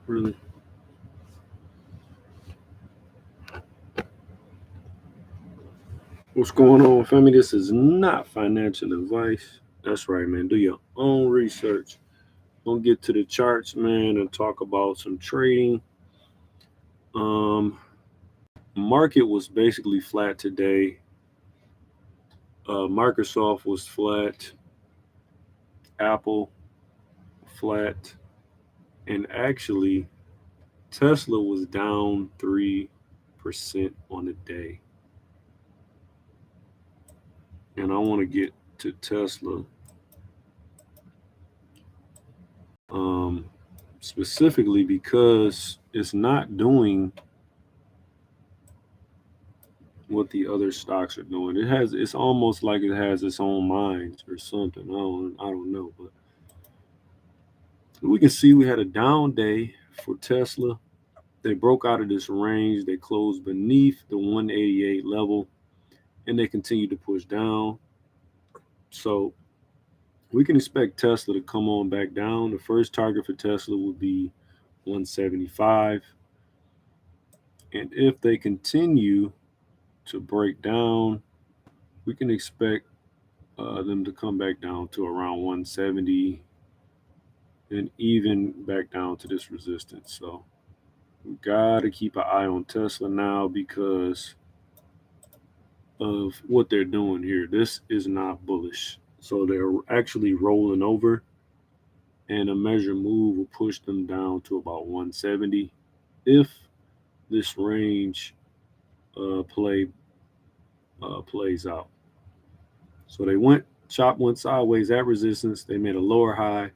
Really. What's going on, family? This is not financial advice. That's right, man. Do your own research. Don't get to the charts, man, and talk about some trading. Um, Market was basically flat today. Microsoft was flat, Apple flat, and actually Tesla was down 3% on the day. And I want to get to Tesla um, specifically because it's not doing what the other stocks are doing. It's almost like it has its own mind or something. I don't know, but we can see we had a down day for Tesla. They broke out of this range. They closed beneath the 188 level and they continued to push down. So we can expect Tesla to come on back down. The first target for Tesla would be 175. And if they continue to break down, we can expect them to come back down to around 170 and even back down to this resistance. So we gotta keep an eye on Tesla now because of what they're doing here. This is not bullish. So they're actually rolling over, and a measured move will push them down to about 170 if this range uh, play plays out. So they went sideways at resistance. They made a lower high,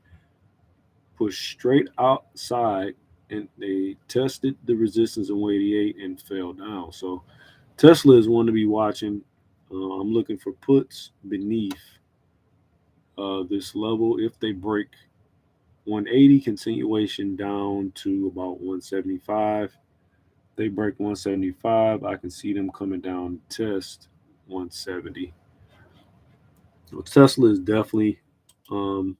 pushed straight outside, and they tested the resistance in 188 and fell down. So Tesla is one to be watching. I'm looking for puts beneath this level. If they break 180, continuation down to about 175. They break 175, I can see them coming down to test 170. So Tesla is definitely um,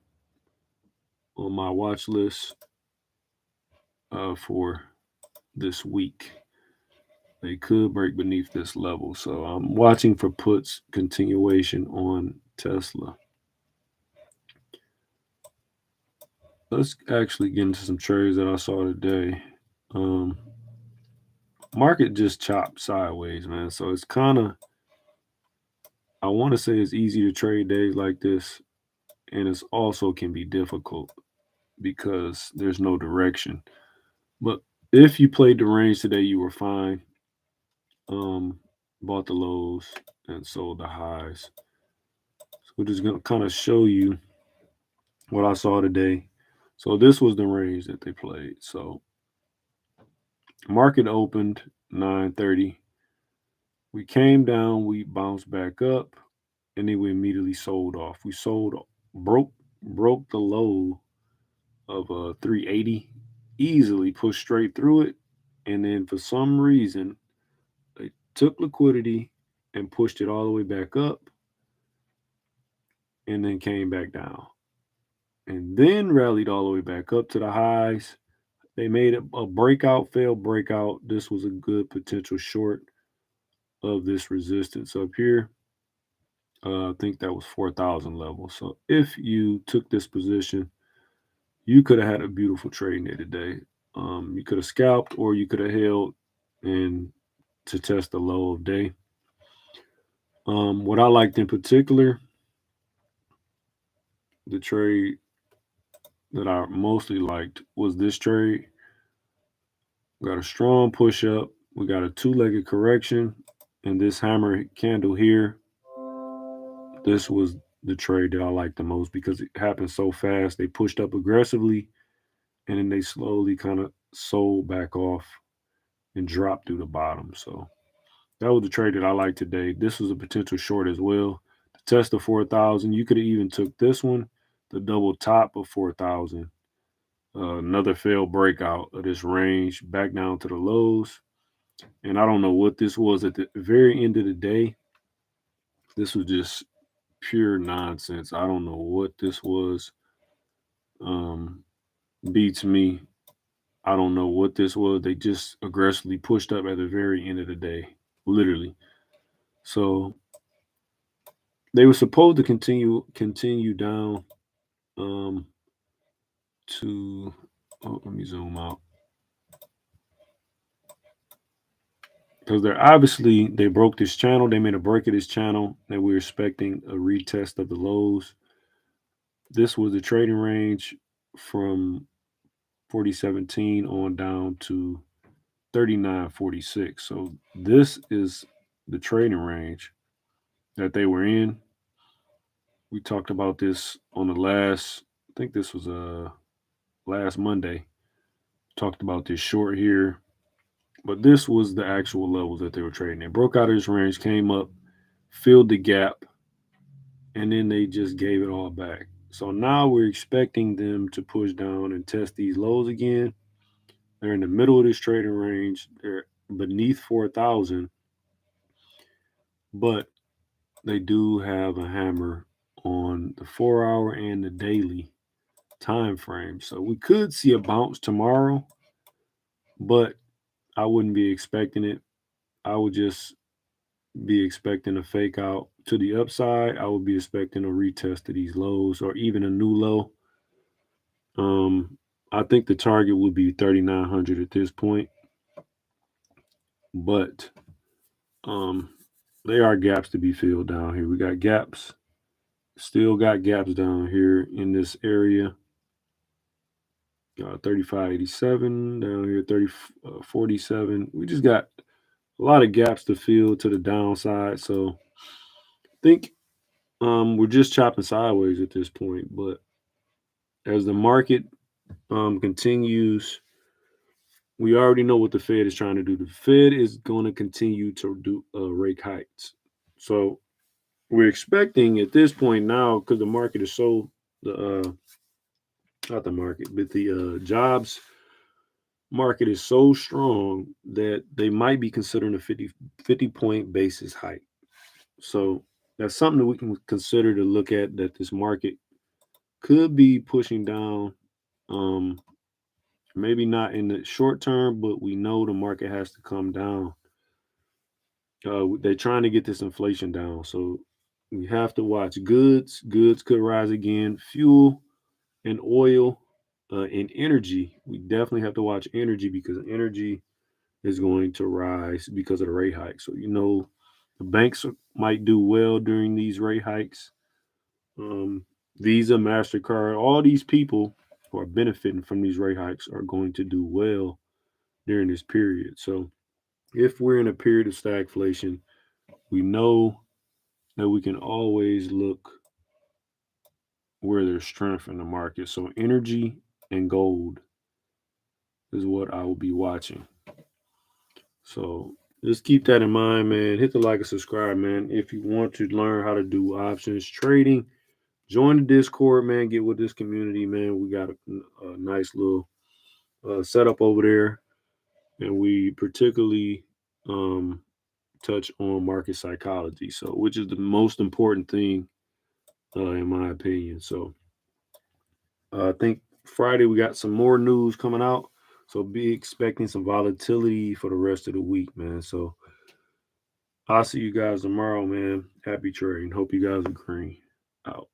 on my watch list for this week. They could break beneath this level. So I'm watching for puts continuation on Tesla. Let's actually get into some trades that I saw today. Um, Market just chopped sideways, man. So it's kind of, I want to say it's easy to trade days like this, and it's also can be difficult because there's no direction. But if you played the range today, you were fine. Um, Bought the lows and sold the highs. So we're just gonna kind of show you what I saw today. So this was the range that they played. So market opened 9:30. We came down, we bounced back up, and then we immediately sold off. We sold broke the low of 380, easily pushed straight through it, and then for some reason they took liquidity and pushed it all the way back up, and then came back down, and then rallied all the way back up to the highs. They made a breakout, failed breakout. This was a good potential short of this resistance up here. I think that was 4,000 level. So if you took this position, you could have had a beautiful trade day today. You could have scalped or you could have held and to test the low of day. What I liked in particular, the trade that I mostly liked was this trade. We got a strong push up. We got a two-legged correction, and this hammer candle here. This was the trade that I liked the most because it happened so fast. They pushed up aggressively, and then they slowly kind of sold back off and dropped through the bottom. So that was the trade that I liked today. This was a potential short as well. The test of 4,000. You could have even took this one, the double top of 4,000. Another failed breakout of this range back down to the lows. And I don't know what this was at the very end of the day. This was just pure nonsense. I don't know what this was. Um, Beats me. I don't know what this was. They just aggressively pushed up at the very end of the day, literally. So they were supposed to continue down um to let me zoom out. Because they broke this channel. They made a break of this channel, and we were expecting a retest of the lows. This was the trading range from 4017 on down to 3946. So this is the trading range that they were in. We talked about this on the last, I think this was last Monday. Talked about this short here, but this was the actual levels that they were trading. They broke out of this range, came up, filled the gap, and then they just gave it all back. So now we're expecting them to push down and test these lows again. They're in the middle of this trading range. They're beneath 4,000, but they do have a hammer on the 4 hour and the daily time frame. So we could see a bounce tomorrow, but I wouldn't be expecting it. I would just be expecting a fake out to the upside. I would be expecting a retest of these lows or even a new low. I think the target would be 3,900 at this point, but um, there are gaps to be filled down here. We got gaps, still got gaps down here in this area. 3587 down here, 3047. We just got a lot of gaps to fill to the downside. So I think we're just chopping sideways at this point. But as the market continues, we already know what the Fed is trying to do. The Fed is going to continue to do rate hikes. So we're expecting at this point now, because the market is so the not the market, but the jobs market is so strong that they might be considering a 50 point basis hike. So that's something that we can consider to look at, that this market could be pushing down. Um, Maybe not in the short term, but we know the market has to come down. They're trying to get this inflation down. So we have to watch goods. Goods could rise again. Fuel and oil and energy. We definitely have to watch energy, because energy is going to rise because of the rate hike. So, the banks might do well during these rate hikes. Visa, MasterCard, all these people who are benefiting from these rate hikes are going to do well during this period. So, if we're in a period of stagflation, we know that we can always look where there's strength in the market. So, energy and gold is what I will be watching. So just keep that in mind, man. Hit the like and subscribe, man. If you want to learn how to do options trading, join the Discord, man. Get with this community, man. We got a nice little setup over there, and we particularly um, touch on market psychology, so which is the most important thing, in my opinion. So I think Friday we got some more news coming out. So be expecting some volatility for the rest of the week, man. So I'll see you guys tomorrow, man. Happy trading. Hope you guys agree. Out.